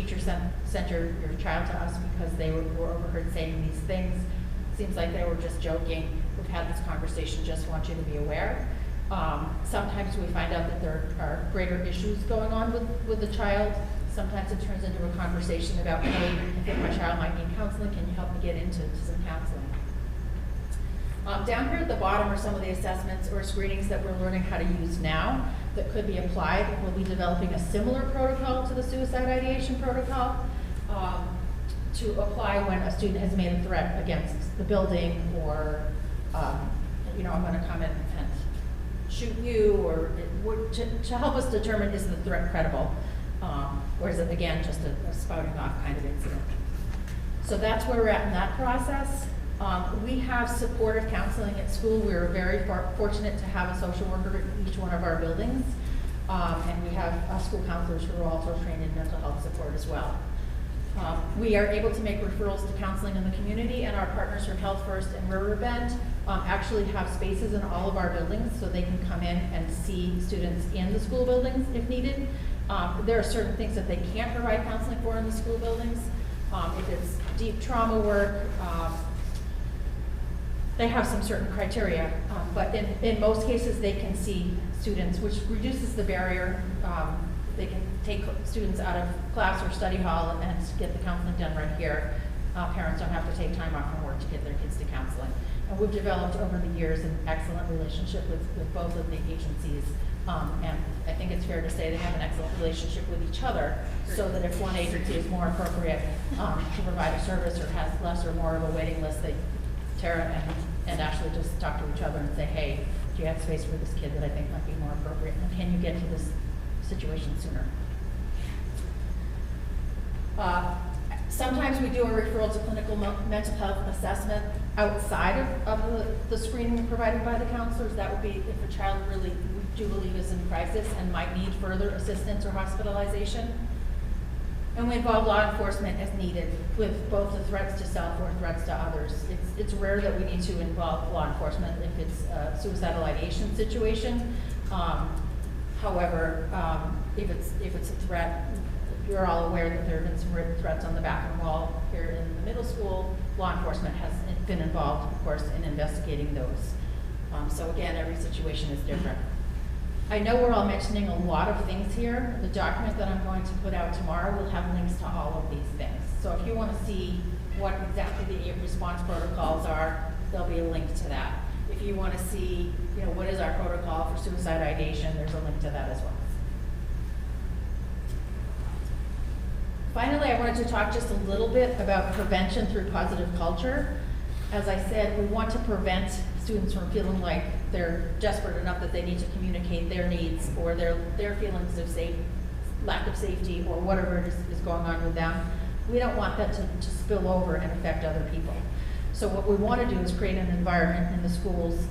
teacher sent your child to us because they were overheard saying these things. Seems like they were just joking. We've had this conversation, just want you to be aware. Sometimes we find out that there are greater issues going on with the child. Sometimes it turns into a conversation about, hey, I think my child might need counseling, can you help me get into some counseling? Down here at the bottom are some of the assessments or screenings that we're learning how to use now that could be applied. We'll be developing a similar protocol to the suicide ideation protocol to apply when a student has made a threat against the building, or you know, I'm going to come in and shoot you, or to help us determine, is the threat credible, or is it, again, just a spouting off kind of incident. So that's where we're at in that process. We have supportive counseling at school. We're very fortunate to have a social worker in each one of our buildings. And we have school counselors who are also trained in mental health support as well. We are able to make referrals to counseling in the community, and our partners from Health First and Riverbend actually have spaces in all of our buildings so they can come in and see students in the school buildings if needed. There are certain things that they can't provide counseling for in the school buildings. If it's deep trauma work, they have some certain criteria, but in most cases they can see students, which reduces the barrier. They can take students out of class or study hall and get the counseling done right here. Parents don't have to take time off from work to get their kids to counseling. And we've developed over the years an excellent relationship with both of the agencies. And I think it's fair to say they have an excellent relationship with each other, so that if one agency is more appropriate to provide a service or has less or more of a waiting list, Tara and Ashley just talk to each other and say, hey, do you have space for this kid that I think might be more appropriate? And can you get to this situation sooner? Sometimes we do a referral to clinical mental health assessment outside of the screening provided by the counselors. That would be if a child really, we do believe, is in crisis and might need further assistance or hospitalization. And we involve law enforcement as needed with both the threats to self or threats to others. It's rare that we need to involve law enforcement if it's a suicidal ideation situation. However, if it's a threat, you're all aware that there have been some written threats on the bathroom wall here in the middle school. Law enforcement has been involved, of course, in investigating those. So again, every situation is different. I know we're all mentioning a lot of things here. The document that I'm going to put out tomorrow will have links to all of these things. So if you want to see what exactly the response protocols are, there'll be a link to that. If you want to see, you know, what is our protocol for suicide ideation, there's a link to that as well. Finally, I wanted to talk just a little bit about prevention through positive culture. As I said, we want to prevent students from feeling like they're desperate enough that they need to communicate their needs or their feelings of lack of safety or whatever is going on with them. We don't want that to spill over and affect other people. So what we want to do is create an environment in the schools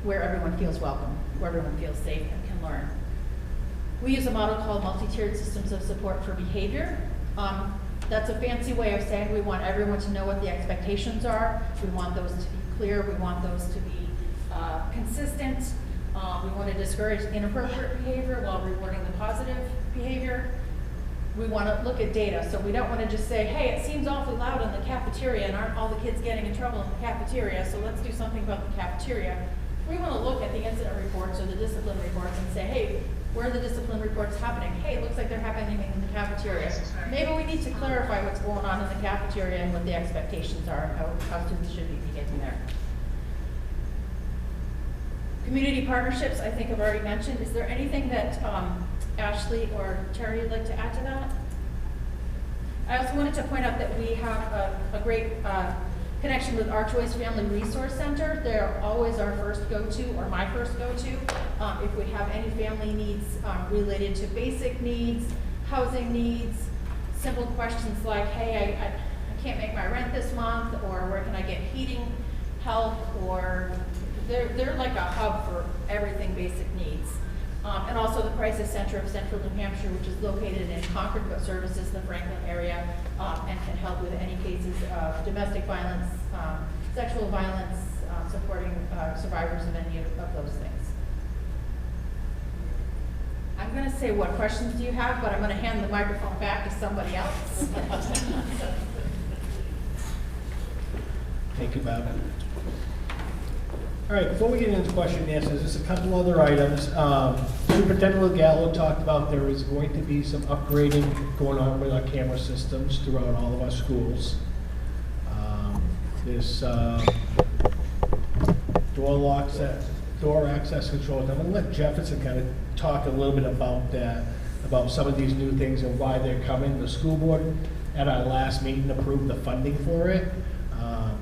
where everyone feels welcome, where everyone feels safe and can learn. We use a model called multi-tiered systems of support for behavior. That's a fancy way of saying we want everyone to know what the expectations are. We want those to be clear. We want those to be consistent. We want to discourage inappropriate behavior while rewarding the positive behavior. We want to look at data. So we don't want to just say, hey, it seems awfully loud in the cafeteria and aren't all the kids getting in trouble in the cafeteria, so let's do something about the cafeteria. We want to look at the incident reports or the discipline reports and say, hey, where are the discipline reports happening? Hey, it looks like they're happening in the cafeteria. Maybe we need to clarify what's going on in the cafeteria and what the expectations are and how students should be behaving there. Community partnerships, I think I've already mentioned. Is there anything that Ashley or Terry would like to add to that? I also wanted to point out that we have a great connection with Our Choice Family Resource Center. They're always our first go-to, or my first go-to, if we have any family needs related to basic needs, housing needs, simple questions like, hey, I can't make my rent this month, or where can I get heating help, or they're like a hub for everything basic needs. And also the Crisis Center of Central New Hampshire, which is located in Concord but services the Franklin area and can help with any cases of domestic violence, sexual violence, supporting survivors of any of those things. I'm I'm gonna say, what questions do you have? But I'm gonna hand the microphone back to somebody else. Thank you, Bob. All right, before we get into question and answers, just a couple other items. Superintendent Gallo talked about there is going to be some upgrading going on with our camera systems throughout all of our schools. There's door access controls. I'm going to let Jefferson kind of talk a little bit about that, about some of these new things and why they're coming. The school board at our last meeting approved the funding for it.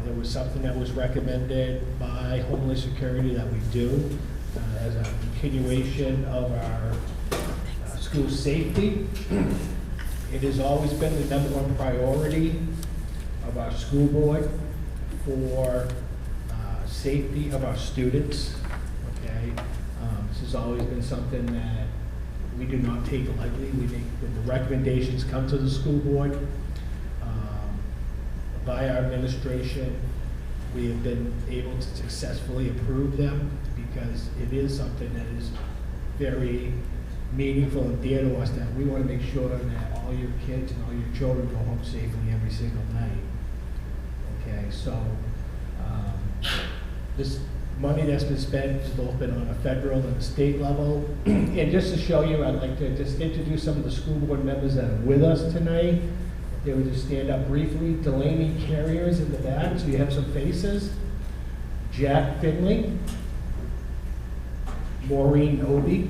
It was something that was recommended by Homeland Security that we do as a continuation of our school safety. It has always been the #1 priority of our school board for safety of our students. Okay, this has always been something that we do not take lightly. We think when the recommendations come to the school board by our administration, we have been able to successfully approve them because it is something that is very meaningful and dear to us, that we want to make sure that all your kids and all your children go home safely every single night. Okay, so this money that's been spent has both been on a federal and a state level. And just to show you, I'd like to just introduce some of the school board members that are with us tonight. They would just stand up briefly. Delaney Carrier's in the back, so you have some faces. Jack Finley, Maureen Obie,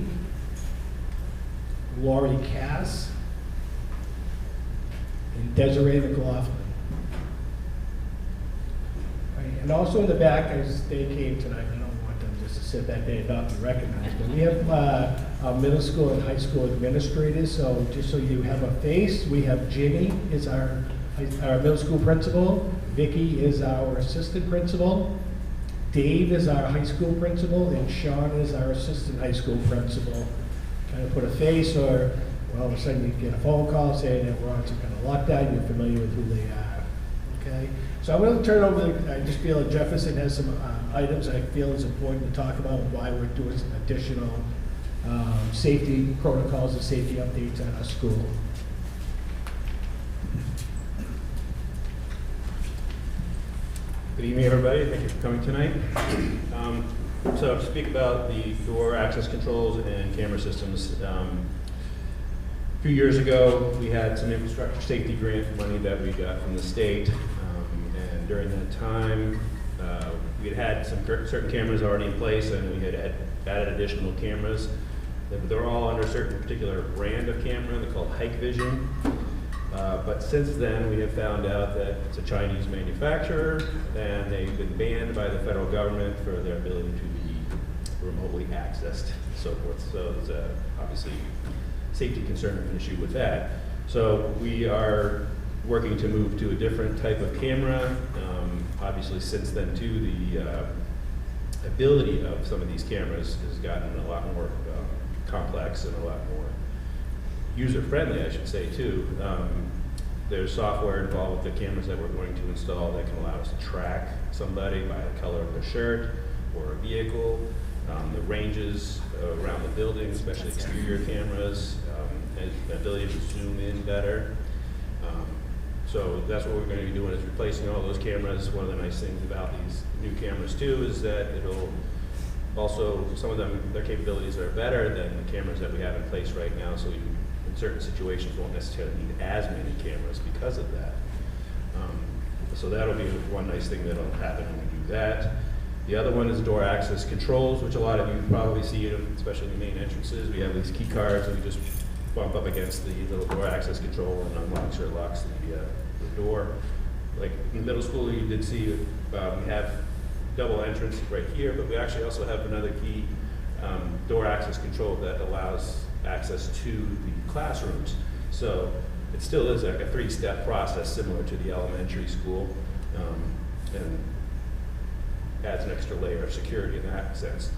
Lori Cass, and Desiree McLaughlin. Right, and also in the back, as they came tonight, I don't want them just to sit back there and not be recognized, but we have our middle school and high school administrators. So just so you have a face, we have Ginny is our middle school principal, Vicki is our assistant principal, Dave is our high school principal, and Sean is our assistant high school principal. Kind of put a face, or well, all of a sudden you get a phone call saying that we're on some kind of lockdown, you're familiar with who they are. Okay, so I'm going to turn over, I just feel that Jefferson has some items I feel is important to talk about, why we're doing some additional safety protocols and safety updates at our school. Good evening, everybody. Thank you for coming tonight. So to speak about the door access controls and camera systems, a few years ago, we had some infrastructure safety grant money that we got from the state. And during that time, we had some certain cameras already in place, and we had added additional cameras. They're all under a certain particular brand of camera. They're called Hikvision. But since then, we have found out that it's a Chinese manufacturer, and they've been banned by the federal government for their ability to be remotely accessed and so forth. So there's obviously safety concern and issue with that. So we are working to move to a different type of camera. Obviously, since then, too, the ability of some of these cameras has gotten a lot more complex and a lot more user-friendly, I should say, too. There's software involved with the cameras that we're going to install that can allow us to track somebody by the color of their shirt or a vehicle, the ranges around the building, especially exterior cameras, and the ability to zoom in better. So that's what we're going to be doing, is replacing all those cameras. One of the nice things about these new cameras, too, is that it'll also, some of them, their capabilities are better than the cameras that we have in place right now, so we can, in certain situations, won't necessarily need as many cameras because of that. So that'll be one nice thing that'll happen when we do that. The other one is door access controls, which a lot of you probably see, especially in the main entrances. We have these key cards, and we just bump up against the little door access control and unlocks or locks the door. Like in middle school, you did see we have double entrance right here, but we actually also have another key door access control that allows access to the classrooms. So it still is like a 3-step process similar to the elementary school, and adds an extra layer of security in that sense.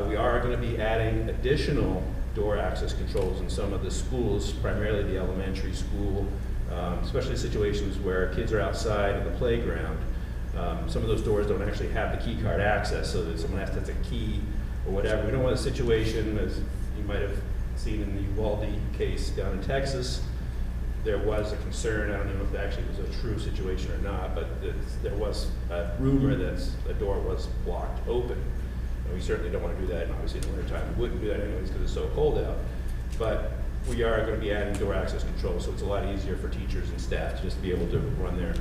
We are going to be adding additional door access controls in some of the schools, primarily the elementary school, especially situations where kids are outside in the playground. Some of those doors don't actually have the key card access, so that someone has to have a key or whatever. We don't want a situation, as you might have seen in the Uvalde case down in Texas, there was a concern, I don't know if it actually was a true situation or not, but there was a rumor that a door was blocked open. And we certainly don't want to do that, and obviously in the wintertime we wouldn't do that anyways because it's so cold out. But we are going to be adding door access control, so it's a lot easier for teachers and staff to just be able to run their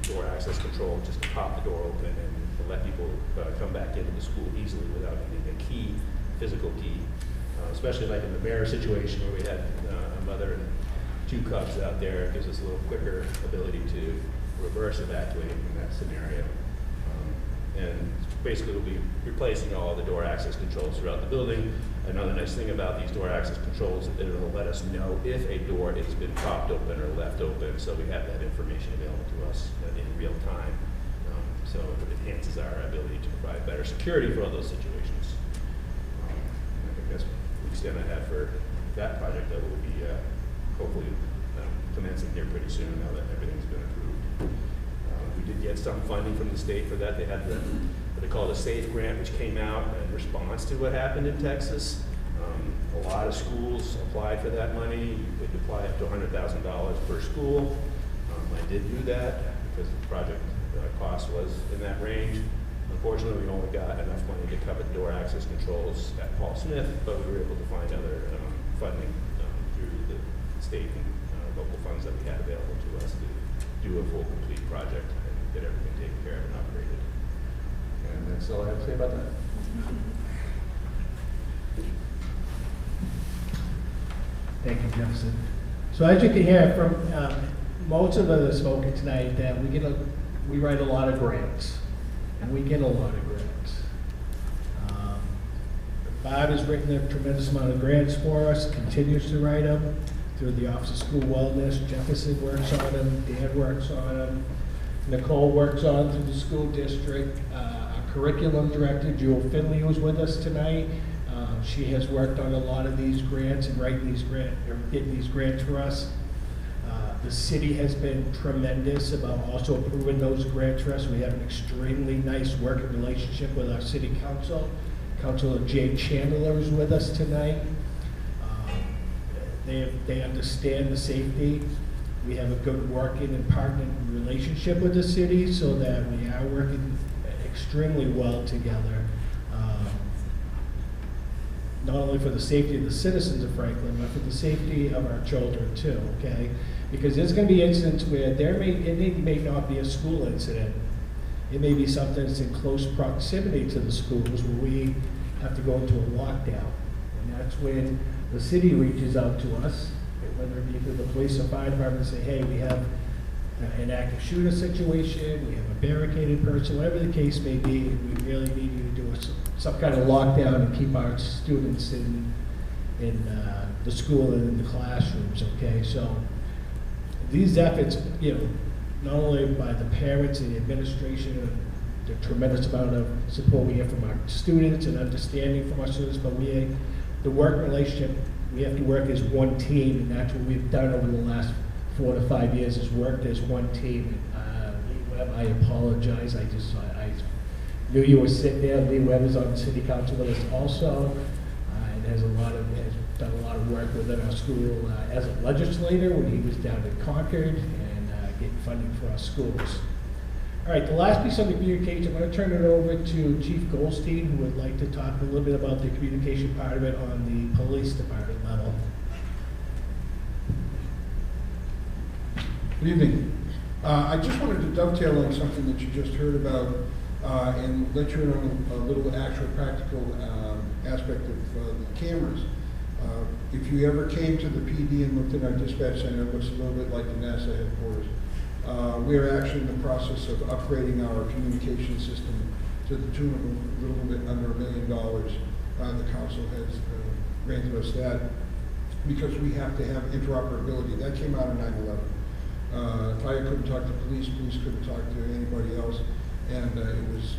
door access control, just to pop the door open and let people come back into the school easily without needing a key, physical key. Especially like in the Bear situation where we had a mother and 2 cubs out there, it gives us a little quicker ability to reverse evacuate in that scenario. And basically we'll be replacing all the door access controls throughout the building. Another nice thing about these door access controls is that it'll let us know if a door has been propped open or left open, so we have that information available to us in real time. So it enhances our ability to provide better security for all those situations. I think that's the extent I have for that project that will be hopefully commencing here pretty soon now that everything's been approved. We did get some funding from the state for that. They had what they call the SAFE grant, which came out in response to what happened in Texas. A lot of schools applied for that money. You could apply up to $100,000 per school. I did do that because the project cost was in that range. Unfortunately, we only got enough money to cover door access controls at Paul Smith, but we were able to find other funding through the state and local funds that we had available to us to do a full, complete project and get everything taken care of and upgraded. And that's all I have to say about that. Thank you, Jefferson. So as you can hear from most of the spoken tonight, that we write a lot of grants, and we get a lot of grants. Bob has written a tremendous amount of grants for us, continues to write them through the Office of School Wellness. Jefferson works on them, Dan works on them, Nicole works on through the school district. Our curriculum director, Jewel Finley, was with us tonight. She has worked on a lot of these grants and getting these grants for us. The city has been tremendous about also approving those grants for us. We have an extremely nice working relationship with our city council. Councilor Jay Chandler is with us tonight. They understand the safety. We have a good working and partnering relationship with the city so that we are working extremely well together. Not only for the safety of the citizens of Franklin, but for the safety of our children too, okay? Because there's gonna be incidents where it may not be a school incident. It may be something that's in close proximity to the schools where we have to go into a lockdown. And that's when the city reaches out to us, whether it be through the police or fire department, and say, hey, we have an active shooter situation, we have a barricaded person, whatever the case may be, we really need you to do some kind of lockdown and keep our students in the school and in the classrooms, okay? So these efforts, not only by the parents and the administration and the tremendous amount of support we get from our students and understanding from our students, but the work relationship, we have to work as one team, and that's what we've done over the last 4 to 5 years, is worked as one team. Lee Webb, I apologize, I knew you were sitting there. Lee Webb is on the city council with us also, and has done a lot of work within our school as a legislator when he was down in Concord and getting funding for our schools. All right, the last piece on the communication, I'm going to turn it over to Chief Goldstein, who would like to talk a little bit about the communication part of it on the police department level. Good evening. I just wanted to dovetail on something that you just heard about and let you in on a little actual practical aspect of the cameras. If you ever came to the PD and looked at our dispatch center, it looks a little bit like the NASA headquarters. We are actually in the process of upgrading our communication system to the tune of a little bit under $1 million. The council has granted us that because we have to have interoperability. That came out of 9/11. Fire couldn't talk to police couldn't talk to anybody else, and it was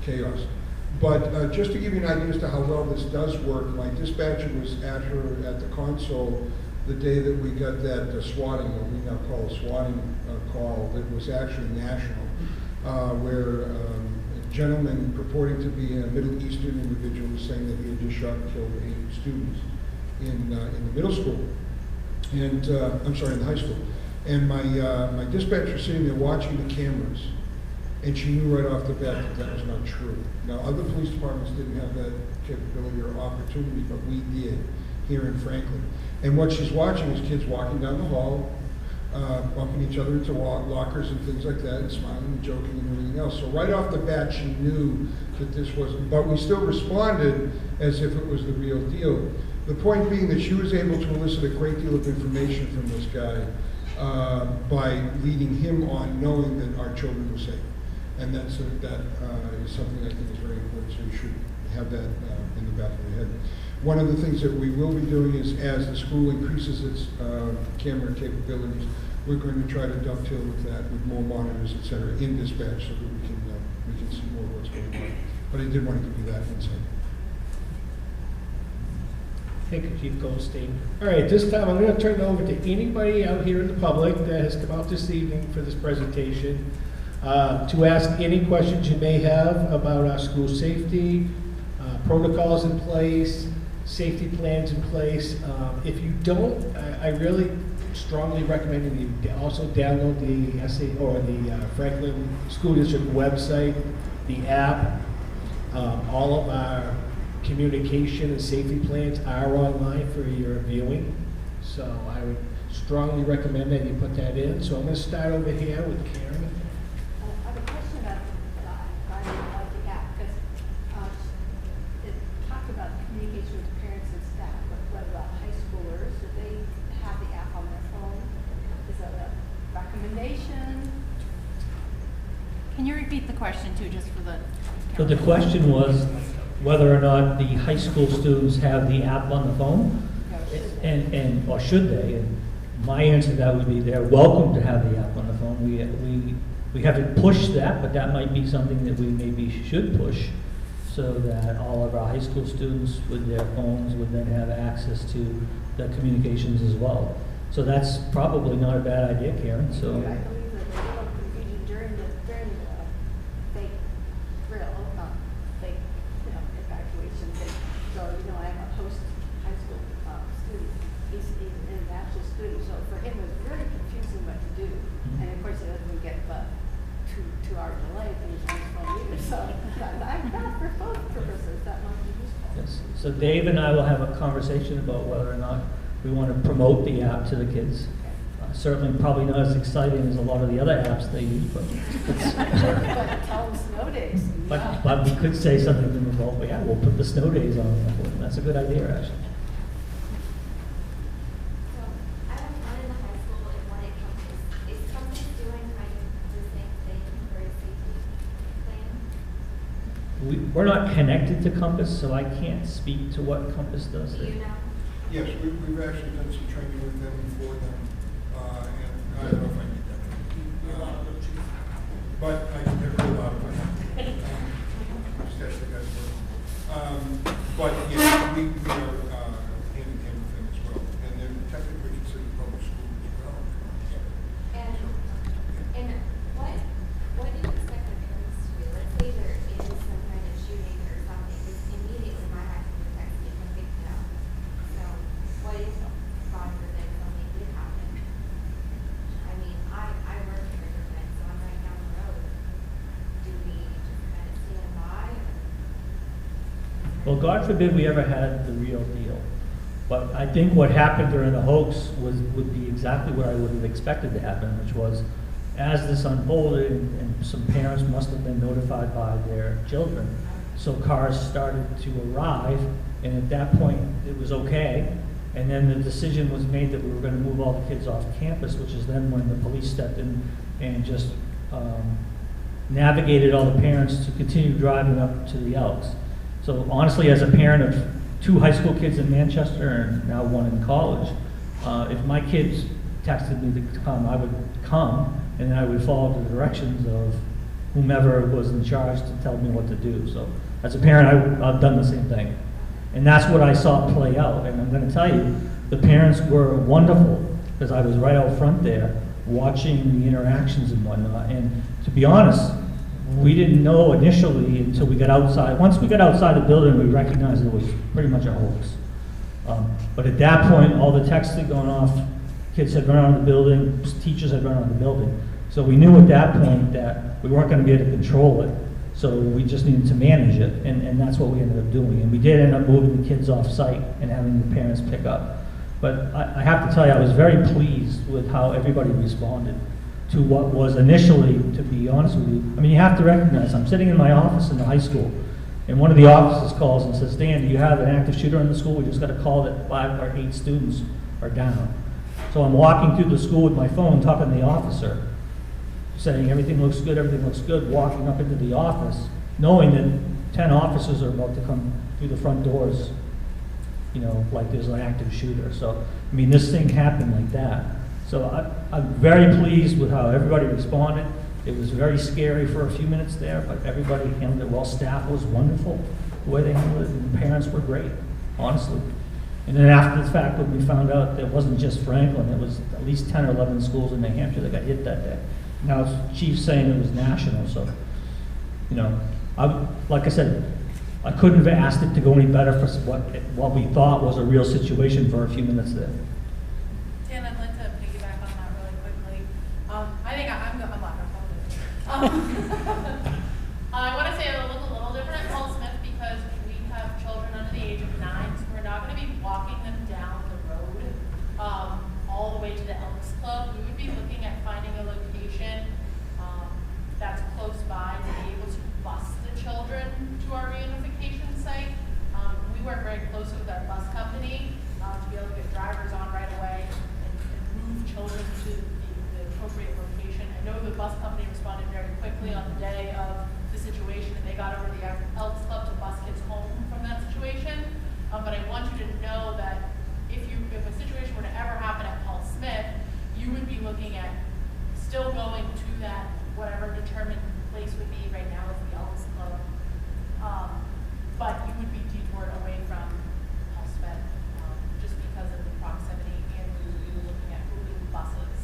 chaos. But just to give you an idea as to how well this does work, my dispatcher was at the console the day that we got that swatting, what we now call a swatting call, that was actually national, where a gentleman purporting to be a Middle Eastern individual was saying that he had just shot and killed 8 students. in the middle school, and I'm sorry, in the high school. And my dispatcher was sitting there watching the cameras, and she knew right off the bat that that was not true. Now, other police departments didn't have that capability or opportunity, but we did here in Franklin. And what she's watching is kids walking down the hall, bumping each other into lockers and things like that, and smiling and joking and everything else. So right off the bat, she knew that this wasn't, but we still responded as if it was the real deal. The point being that she was able to elicit a great deal of information from this guy by leading him on, knowing that our children were safe. And that is something I think is very important, so you should have that in the back of your head. One of the things that we will be doing is, as the school increases its camera capabilities, we're going to try to dovetail with that, with more monitors, et cetera, in dispatch, so that we can see more of what's going on. But I did want to give you that insight. Thank you, Chief Goldstein. All right, this time I'm going to turn it over to anybody out here in the public that has come out this evening for this presentation to ask any questions you may have about our school safety, protocols in place, safety plans in place. If you don't, I really strongly recommend that you also download the SA or the Franklin School District website, the app. All of our communication and safety plans are online for your viewing. So I would strongly recommend that you put that in. So I'm going to start over here with Karen. I have a question about the app, because it talked about communication with parents and staff, but what about high schoolers? Do they have the app on their phone? Is that a recommendation? Can you repeat the question too, just for the? So the question was whether or not the high school students have the app on the phone, or should they? And my answer to that would be they're welcome to have the app on the phone. We haven't pushed that, but that might be something that we maybe should push, so that all of our high school students with their phones would then have access to the communications as well. So that's probably not a bad idea, Karen. So. I believe that there was a little confusion during the fake drill, fake, evacuation thing. So, I have a host high school student. He's an international student, so for him it was very confusing what to do. And of course, he doesn't get the 2-hour delay things on his phone either. So I thought for both purposes that might be useful. Yes. So Dave and I will have a conversation about whether or not we want to promote the app to the kids. Certainly probably not as exciting as a lot of the other apps they use, but But tell them snow days. Yeah. but we could say something to them about, yeah, we'll put the snow days on. That's a good idea, actually. So, I have one in the high school and one at Compass. Is Compass doing kind of the same thing for a safety plan? We're not connected to Compass, so I can't speak to what Compass does Do there. you know? Yes, we've actually done some training with them and for them, and I don't know if I need that. But I can never go out of my just ask the guys. But yeah, we are in with them as well, and they're technically considered public school as well. And what do you expect the parents to do? Let's say there is some kind of shooting or something, because immediately my high school text me from Big Town. So what if, God forbid, something did happen? I mean, I work in Riverfront, so I'm right down the road. Do we just kind of stand by? Well, God forbid we ever had the real deal. But I think what happened during the hoax would be exactly what I would have expected to happen, which was, as this unfolded, and some parents must have been notified by their children, so cars started to arrive, and at that point, it was okay. And then the decision was made that we were going to move all the kids off campus, which is then when the police stepped in and just navigated all the parents to continue driving up to the Elks. So honestly, as a parent of 2 high school kids in Manchester and now 1 in college, if my kids texted me to come, I would come, and then I would follow the directions of whomever was in charge to tell me what to do. So as a parent, I've done the same thing. And that's what I saw play out. And I'm going to tell you, the parents were wonderful, because I was right out front there watching the interactions and whatnot. And to be honest, we didn't know initially until we got outside. Once we got outside the building, we recognized it was pretty much a hoax. But at that point, all the texts had gone off, kids had run out of the building, teachers had run out of the building. So we knew at that point that we weren't gonna be able to control it, so we just needed to manage it, and that's what we ended up doing. And we did end up moving the kids off-site and having the parents pick up. But I have to tell you, I was very pleased with how everybody responded to what was initially, to be honest with you, I mean, you have to recognize, I'm sitting in my office in the high school, and one of the officers calls and says, Dan, do you have an active shooter in the school? We just got a call that 5 or 8 students are down. So I'm walking through the school with my phone, talking to the officer, saying everything looks good, walking up into the office, knowing that 10 officers are about to come through the front doors, you know, like there's an active shooter. So, I mean, this thing happened like that. So I'm very pleased with how everybody responded. It was very scary for a few minutes there, but everybody handled it well. Staff was wonderful, the way they handled it, and the parents were great, honestly. And then after the fact, when we found out that it wasn't just Franklin, it was at least 10 or 11 schools in New Hampshire that got hit that day. Now, Chief's saying it was national, so, you know, like I said, I couldn't have asked it to go any better for what we thought was a real situation for a few minutes there. Dan, I'd like to piggyback on that really quickly. I think I'm not going to I want to say it'll look a little different at Paul Smith because we have children under the age of 9, so we're not going to be walking them down the road all the way to the Elks Club. We would be looking at finding a location that's close by to be able to bus the children to our reunification site. We work very closely with our bus company to be able to get drivers on right away and move children to the appropriate location. I know the bus company responded very quickly on the day of the situation, and they got over the Elks Club to bus kids home from that situation. But I want you to know that if a situation were to ever happen at Paul Smith, you would be looking at still going to that whatever determined place would be. Right now is the Elks Club, but you would be detoured away from Paul Smith just because of the proximity, and we would be looking at moving buses.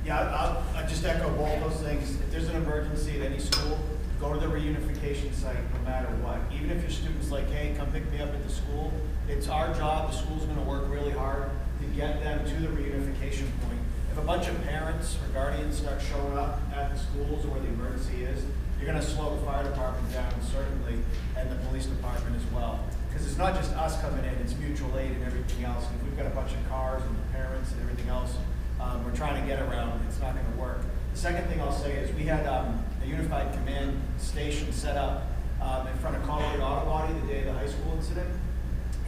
Yeah, I just echo both those things. If there's an emergency at any school, go to the reunification site no matter what. Even if your student's like, hey, come pick me up at the school, it's our job, the school's gonna work really hard to get them to the reunification point. If a bunch of parents or guardians start showing up at the schools or where the emergency is, you're gonna slow the fire department down, certainly, and the police department as well. Because it's not just us coming in, it's mutual aid and everything else. If we've got a bunch of cars and parents and everything else, we're trying to get around, it's not gonna work. The second thing I'll say is we had a unified command station set up in front of Colorado Auto Body the day of the high school incident.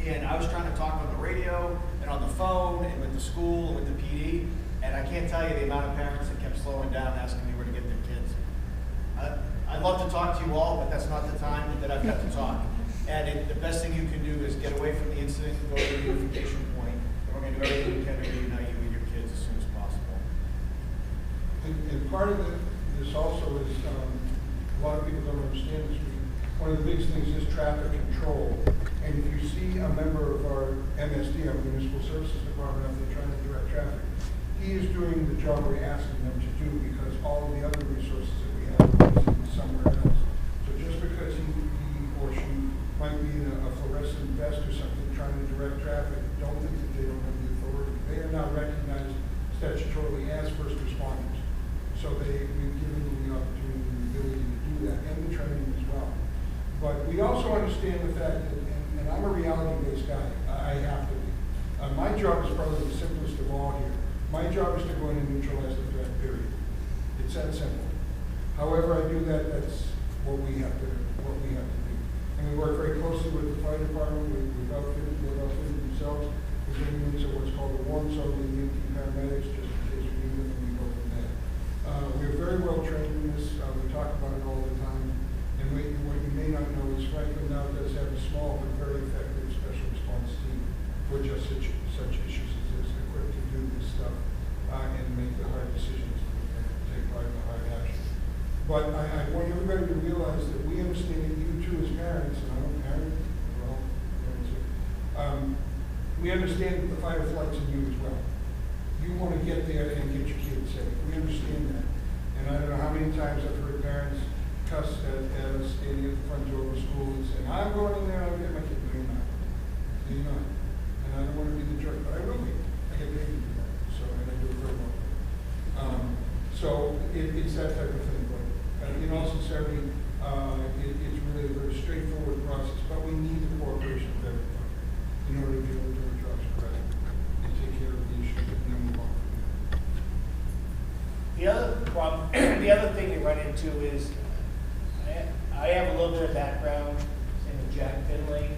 And I was trying to talk on the radio and on the phone and with the school and with the PD. And I can't tell you the amount of parents that kept slowing down, asking me where to get their kids. I'd love to talk to you all, but that's not the time that I've got to talk. And the best thing you can do is get away from the incident, go to the unification point, and we're going to do everything we can to reunite you with your kids as soon as possible. And part of this also is, a lot of people don't understand this. One of the biggest things is traffic control. And if you see a member of our MSD, our Municipal Services Department, out there trying to direct traffic, he is doing the job we're asking them to do because all of the other resources that we have is somewhere else. So just because he or she might be in a fluorescent vest or something trying to direct traffic, don't think that they don't have the authority. They are now recognized statutorily as first responders. So we've given them the opportunity and the ability to do that, and the training as well. But we also understand the fact that, and I'm a reality-based guy, I have to be. My job is probably the simplest of all here. My job is to go in and neutralize the threat, period. It's that simple. However I do that, that's what we have to do. And we work very closely with the fire department. They've outfitted themselves. We're getting into what's called a warm zone with the EMT paramedics, just in case we need them, and we go from there. We're very well trained in this. We talk about it all the time. And what you may not know is Franklin now does have a small but very effective special response team for just such issues as this, equipped to do this stuff and make the hard decisions and take part in the hard action. But I want everybody to realize that we understand that you too as parents, and I'm a parent, we're all parents here, we understand that the fight or flight's in you as well. You want to get there and get your kids safe. We understand that. And I don't know how many times I've heard parents cuss at us standing at the front door of the school and saying, I'm going in there, I'll get my kid. No, you're not. Maybe not. And I don't want to be the jerk, but I will be. I get paid to do that, so, and I do it very well. So it's that type of thing, but in all sincerity, it's really a very straightforward process, but we need the cooperation of everybody in order to be able to do our jobs correctly and take care of the issues and then move on. The other problem, the other thing you run into is, I have a little bit of background in Jack Finley,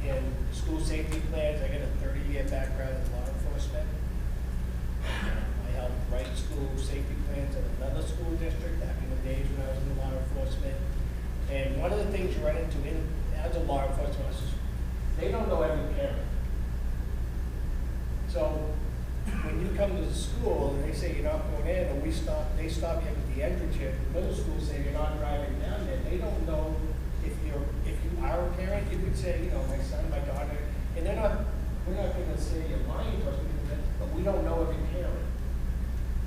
in school safety plans. I got a 30-year background in law enforcement. I helped write school safety plans in another school district back in the days when I was in law enforcement. And one of the things you run into as a law enforcement officer, they don't know every parent. So when you come to the school and they say you're not going in, and they stop you at the entrance here, the middle school say you're not driving down there, they don't know if you are a parent. You could say, my son, my daughter, and we're not going to say you're lying to us, but we don't know every parent.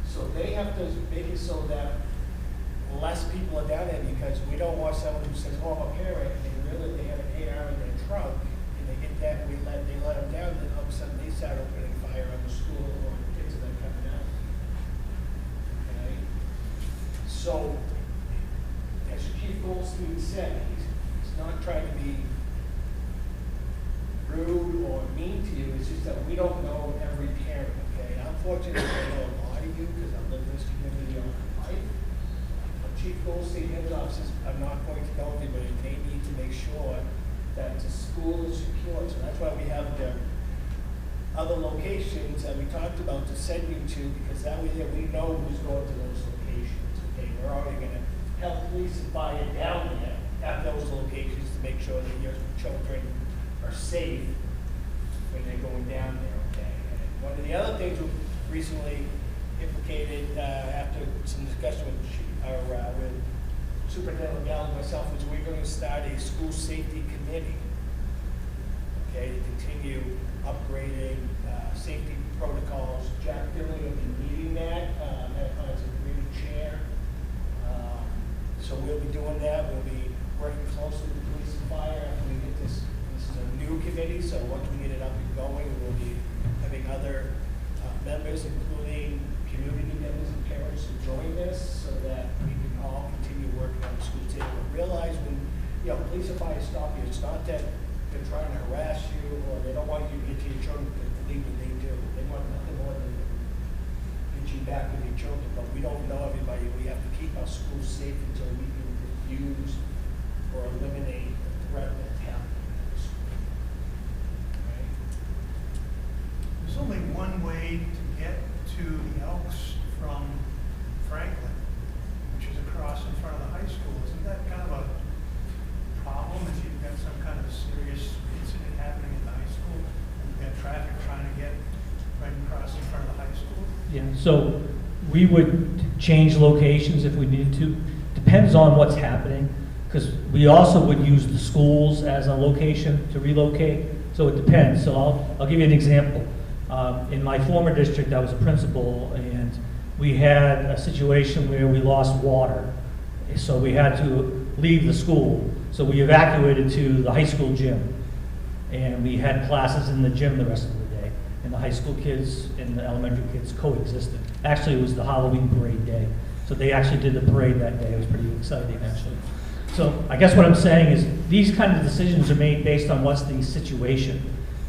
So they have to make it so that less people are down there, because we don't want someone who says, oh, I'm a parent, and they have an AR in their trunk, and they get that, they let them down, then all of a sudden they start opening fire on the school or the kids that are coming out. Okay? So, as Chief Goldstein said, he's not trying to be rude or mean to you, it's just that we don't know every parent, okay? I'm fortunate I know a lot of you, because I've lived in this community all my life. Chief Goldstein and his officers are not going to know everybody. They need to make sure that the school is secure. So that's why we have the other locations that we talked about to send you to, because that way there we know who's going to those locations. Okay, we're already going to help police and fire down there at those locations to make sure that your children are safe when they're going down there. Okay, and one of the other things we recently implicated after some discussion with Superintendent Gall and myself is we're going to start a school safety committee, okay, to continue upgrading safety protocols. Jack Finley will be leading that as a committee chair. So we'll be doing that. We'll be working closely with police and fire after we get this. This is a new committee, so once we get it up and going, we'll be having other members, including community members and parents, to join this so that we can all continue working on the school safety. But realize when police and fire stop you, it's not that they're trying to harass you or they don't want you to get to your children to believe what they do. They want nothing more than get you back with your children. But we don't know everybody. We have to keep our schools safe until we can diffuse or eliminate the threat that's happening in the school. Right? There's only one way to get to the Elks from Franklin, which is across in front of the high school. Isn't that kind of a problem if you've got some kind of serious incident happening at the high school and you've got traffic trying to get right across in front of the high school? Yeah, so we would change locations if we needed to. Depends on what's happening, because we also would use the schools as a location to relocate. So it depends. So I'll give you an example. In my former district, I was a principal, and we had a situation where we lost water. So we had to leave the school. So we evacuated to the high school gym. And we had classes in the gym the rest of the day. And the high school kids and the elementary kids coexisted. Actually, it was the Halloween parade day. So they actually did the parade that day. It was pretty exciting, actually. So I guess what I'm saying is these kind of decisions are made based on what's the situation.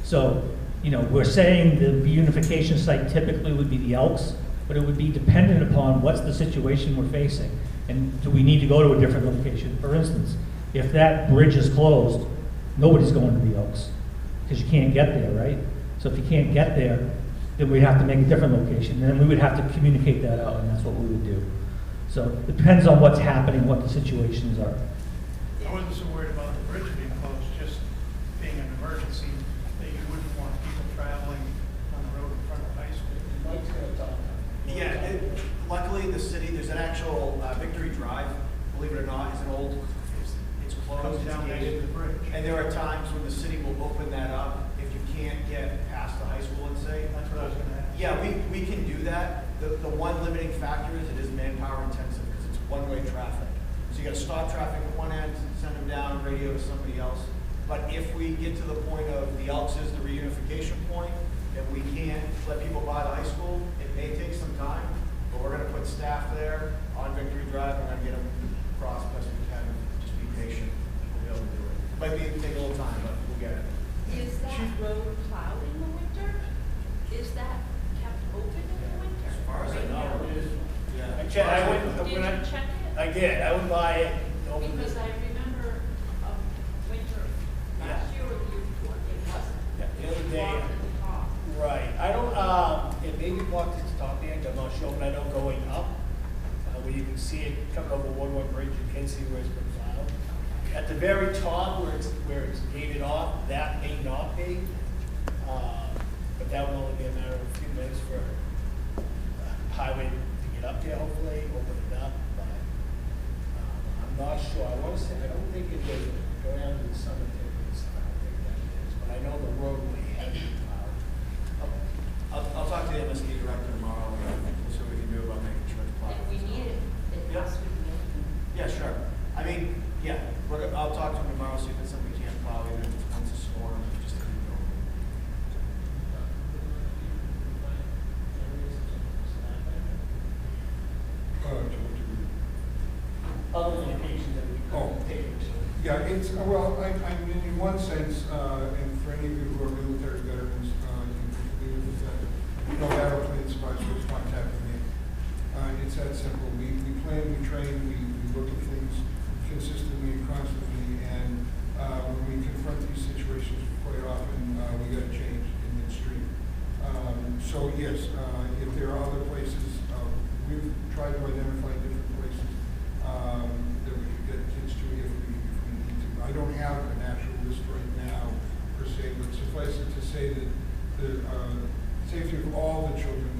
So, we're saying the reunification site typically would be the Elks, but it would be dependent upon what's the situation we're facing. And do we need to go to a different location? For instance, if that bridge is closed, nobody's going to the Elks because you can't get there, right? So if you can't get there, then we'd have to make a different location. And then we would have to communicate that out, and that's what we would do. So it depends on what's happening, what the situations are. I wasn't so worried about the bridge being closed, just being an emergency, that you wouldn't want people traveling on the road in front of the high school. Mike's going to talk about it. Yeah, luckily the city, there's an actual Victory Drive, believe it or not, it's closed, Goes it's down next gated. to the bridge. And there are times when the city will open that up if you can't get past the high school, let's say. That's what I was going to ask. Yeah, we can do that. The one limiting factor is it is manpower intensive because it's one-way traffic. So you gotta stop traffic at one end, send them down, radio to somebody else. But if we get to the point of the Elks is the reunification point, and we can't let people buy the high school, it may take some time, but we're gonna put staff there on Victory Drive, we're gonna get them across as best we can, just be patient, we'll be able to do it. Might take a little time, but we'll get it. Is that road plowed in the winter? Is that kept open in the winter? As far as I know, it is. Yeah. I went, Did when you check it? I did, I would buy it. open Because it. I remember winter last year or the year before, it wasn't. Yeah, the other day. Blocked at the top. Right, I don't, it may be blocked at the top end, I'm not sure, but I know going up, where you can see it coming over Woodward Bridge, you can see where it's been filed. At the very top where it's gated off, that may not be, but that would only be a matter of a few minutes for highway to get up there, hopefully, open it up, but, I'm not sure, I wanna say, I don't think it is, go down to the summit, I don't think that is, but I know the roadway has been plowed. I'll talk to the MSD director tomorrow, and we'll see what we can do about making sure it's plowed. If we need it, it Yeah. has to be open. Yeah, sure. I mean, yeah, I'll talk to him tomorrow, see if it's something we can't plow, even if it's once a storm, just to keep going. Other locations that we Oh. could take. Yeah, it's, well, I mean, in one sense, and for any of you who are military veterans, you can believe with that, no battleplane supplies was contacting me. It's that simple. We plan, we train, we look at things consistently and constantly, and when we confront these situations, quite often, we got to change in midstream. So yes, if there are other places, we've tried to identify different places that we could get kids to if we need to. I don't have an actual list right now per se, but suffice it to say that the safety of all the children